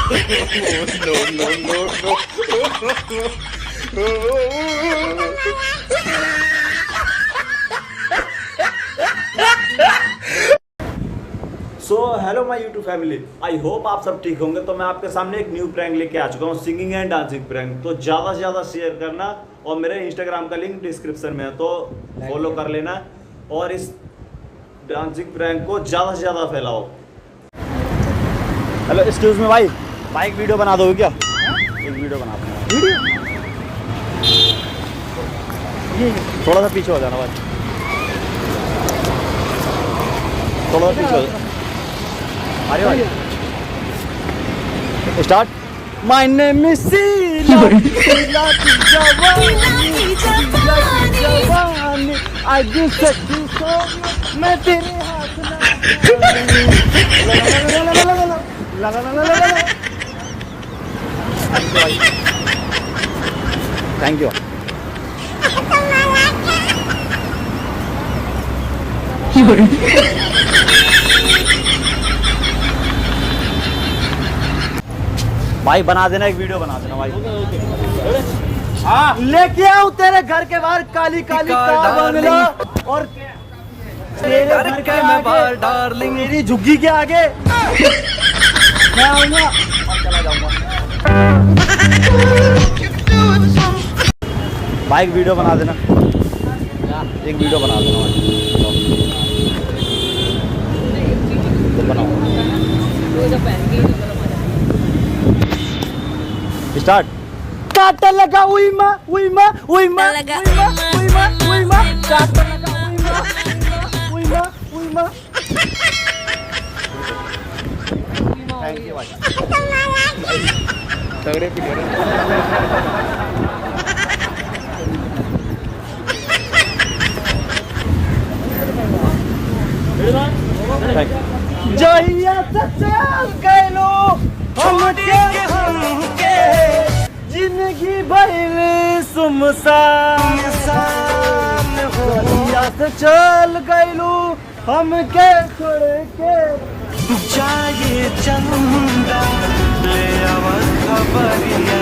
No, no, no, no. So hello my YouTube family, I hope आप सब ठीक होंगे। तो मैं आपके सामने एक न्यू प्रैंक लेके आ चुका हूँ, सिंगिंग एंड डांसिंग प्रैंक। तो ज़्यादा से ज़्यादा शेयर करना और मेरे इंस्टाग्राम का लिंक डिस्क्रिप्शन में है, तो फॉलो कर लेना और इस डांसिंग प्रैंक को ज़्यादा से ज़्यादा फैलाओ। हेलो एक्सक्यूज मी भाई, एक वीडियो बना दोगे क्या? एक वीडियो बना दो। थोड़ा सा पीछे हो जाना भाई, थोड़ा सा पीछे हो जाना। अरे भाई start. My name is Sheela, Sheela की जवानी, आई डू सकती सो मैं तेरे हाथ थैंक यू। भाई बना देना, एक वीडियो बना देना भाई। लेके आऊं तेरे घर के बाहर काली काली कार बंगला और तेरे घर के बाहर डार्लिंग मेरी झुग्गी के आगे मैं आऊंगा और चला जाऊंगा। भाई एक वीडियो बना देना, एक वीडियो बना देना भाई। स्टार्ट। काटा लगा उई मां उई मां उई मां लगा उई मां उई मां काटा लगा उई मां उई मां। थैंक यू भाई। सगरे पीछे जहिया चल गइलो हमके जिंदगी भइल सुमसान जहिया से चल गइलो हमके छोड़ के जाए चंदा ले आवा खबरिया।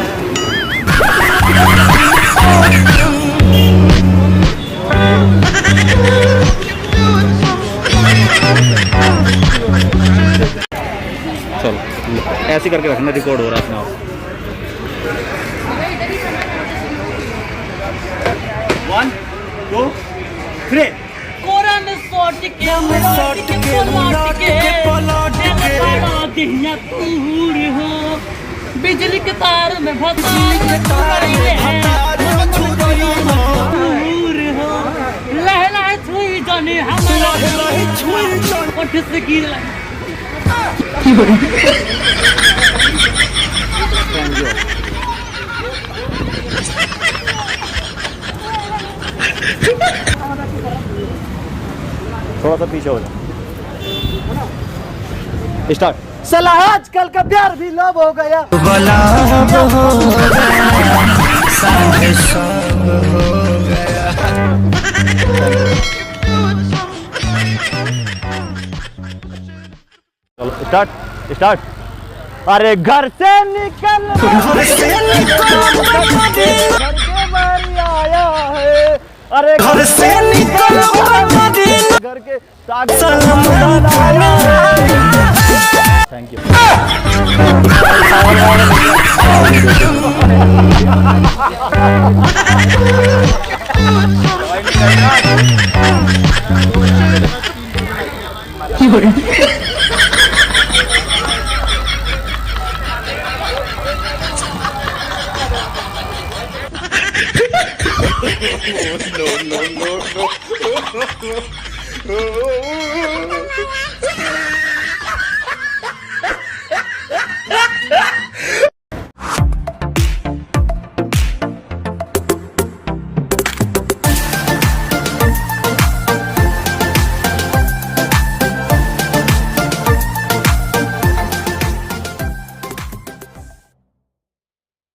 चलो ऐसे करके रखना, रिकॉर्ड हो रहा है अपना। One two three. कोरन सोट के पलट दिया दूर हो, बिजली के तार में दूर हो, लहला छुई जाने हमारा ओठ से गिर थोड़ा सा पीछे हो जाए। स्टार्ट। सला आजकल का प्यार भी लव हो गया, चलो स्टार्ट स्टार्ट। अरे घर से निकल घर के बारी आया है, अरे घर से निकल घर के thank you. No, no, no, no.